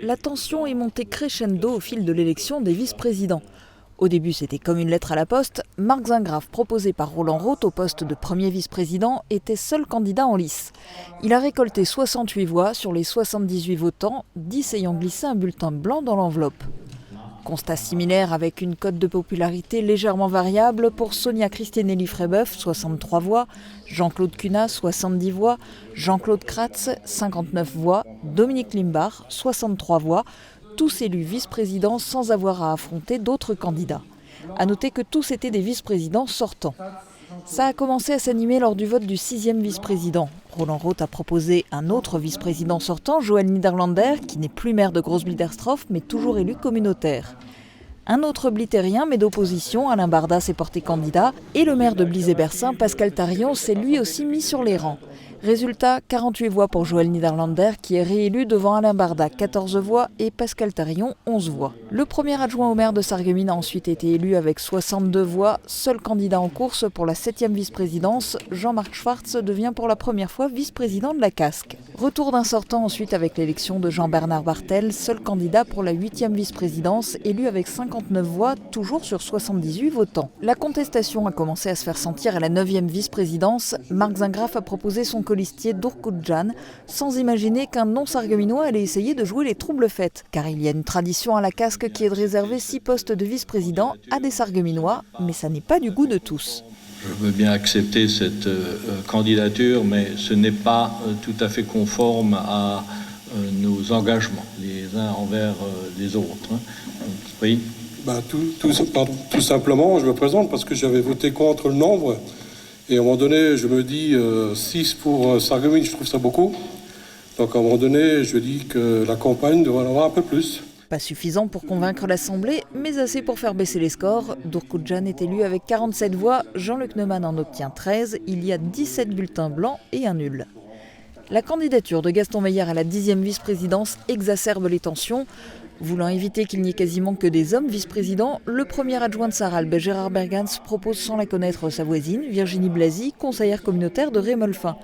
La tension est montée crescendo au fil de l'élection des vice-présidents. Au début, c'était comme une lettre à la poste. Marc Zingrave, proposé par Roland Roth au poste de premier vice-président, était seul candidat en lice. Il a récolté 68 voix sur les 78 votants, 10 ayant glissé un bulletin blanc dans l'enveloppe. Constat similaire avec une cote de popularité légèrement variable pour Sonia Christinelli-Frébeuf, 63 voix, Jean-Claude Cunat, 70 voix, Jean-Claude Kratz, 59 voix, Dominique Limbach, 63 voix, tous élus vice-présidents sans avoir à affronter d'autres candidats. À noter que tous étaient des vice-présidents sortants. Ça a commencé à s'animer lors du vote du 6e vice-président. Roland Roth a proposé un autre vice-président sortant, Joël Niederlander, qui n'est plus maire de Groß-Blitersdorf, mais toujours élu communautaire. Un autre blitérien, mais d'opposition, Alain Barda, s'est porté candidat, et le maire de Blies-et-Bersin, Pascal Tarion, s'est lui aussi mis sur les rangs. Résultat, 48 voix pour Joël Niederlander, qui est réélu devant Alain Barda, 14 voix, et Pascal Tarion, 11 voix. Le premier adjoint au maire de Sarreguemines a ensuite été élu avec 62 voix. Seul candidat en course pour la 7e vice-présidence, Jean-Marc Schwartz devient pour la première fois vice-président de la Casques. Retour d'un sortant ensuite avec l'élection de Jean-Bernard Bartel, seul candidat pour la 8e vice-présidence, élu avec 59 voix, toujours sur 78 votants. La contestation a commencé à se faire sentir à la 9e vice-présidence. Marc Zingrave a proposé son colistier Durkudjan, sans imaginer qu'un non-sarregueminois allait essayer de jouer les troubles fêtes. Car il y a une tradition à la Casques qui est de réserver 6 postes de vice-président à des sarregueminois, mais ça n'est pas du goût de tous. Je veux bien accepter cette candidature, mais ce n'est pas tout à fait conforme à nos engagements, les uns envers les autres. Oui. Tout simplement, je me présente parce que j'avais voté contre le nombre. Et à un moment donné, je me dis 6 pour Sarreguemines, je trouve ça beaucoup. Donc à un moment donné, je dis que la campagne devrait en avoir un peu plus. Pas suffisant pour convaincre l'Assemblée, mais assez pour faire baisser les scores. Durkudjan est élu avec 47 voix, Jean-Luc Neumann en obtient 13, il y a 17 bulletins blancs et un nul. La candidature de Gaston Meyer à la 10e vice-présidence exacerbe les tensions. Voulant éviter qu'il n'y ait quasiment que des hommes vice-présidents, le premier adjoint de Sarralbe, Gérard Bergans, propose sans la connaître sa voisine, Virginie Blasi, conseillère communautaire de Rémolfin.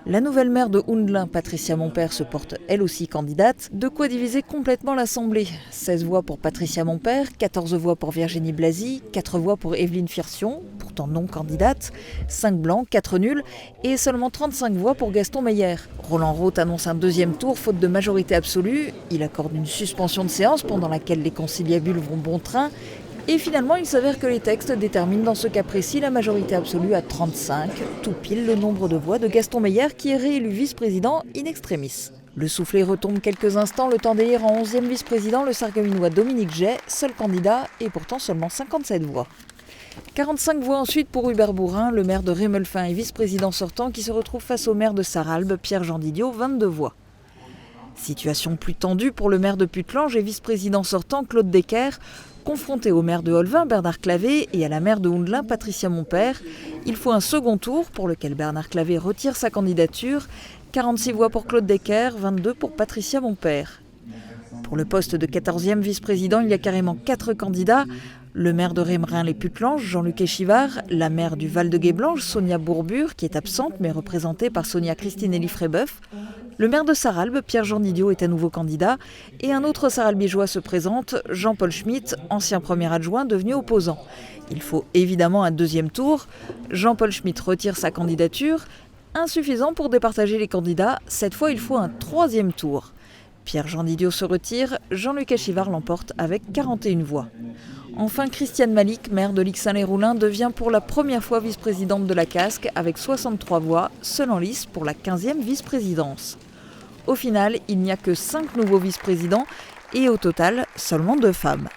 La nouvelle maire de Houndelin, Patricia Monpère, se porte elle aussi candidate, de quoi diviser complètement l'Assemblée. 16 voix pour Patricia Monpère, 14 voix pour Virginie Blasi, 4 voix pour Evelyne Firsion, pourtant non candidate, 5 blancs, 4 nuls, et seulement 35 voix pour Gaston Meyer. Roland Roth annonce un deuxième tour faute de majorité absolue. Il accorde une suspension de séance pendant laquelle les conciliabules vont bon train. Et finalement, il s'avère que les textes déterminent dans ce cas précis la majorité absolue à 35, tout pile le nombre de voix de Gaston Meyer qui est réélu vice-président in extremis. Le soufflet retombe quelques instants, le temps d'élire en 11e vice-président le sarregueminois Dominique Jay, seul candidat et pourtant seulement 57 voix. 45 voix ensuite pour Hubert Bourrin, le maire de Rémolfin et vice-président sortant qui se retrouve face au maire de Sarralbe, Pierre-Jean Didiot, 22 voix. Situation plus tendue pour le maire de Putelange et vice-président sortant Claude Decker, confronté au maire de Holvin, Bernard Clavé, et à la maire de Houndelin, Patricia Monpère. Il faut un second tour pour lequel Bernard Clavé retire sa candidature. 46 voix pour Claude Decker, 22 pour Patricia Monpère. Pour le poste de 14e vice-président, il y a carrément 4 candidats. Le maire de Rémerin-les-Putelanges, Jean-Luc Échivard, la maire du Val-de-Guéblange, Sonia Bourbure, qui est absente mais représentée par Sonia Christinelli-Frébeuf. Le maire de Sarralbe, Pierre-Jean Didiot, est à nouveau candidat. Et un autre sarralbigeois se présente, Jean-Paul Schmitt, ancien premier adjoint devenu opposant. Il faut évidemment un deuxième tour. Jean-Paul Schmitt retire sa candidature. Insuffisant pour départager les candidats, cette fois il faut un troisième tour. Pierre-Jean Didiot se retire, Jean-Luc Échivard l'emporte avec 41 voix. Enfin, Christiane Malik, maire de Lixin-les-Roulins, devient pour la première fois vice-présidente de la Casques avec 63 voix, seule en lice pour la 15e vice-présidence. Au final, il n'y a que 5 nouveaux vice-présidents et au total, seulement 2 femmes.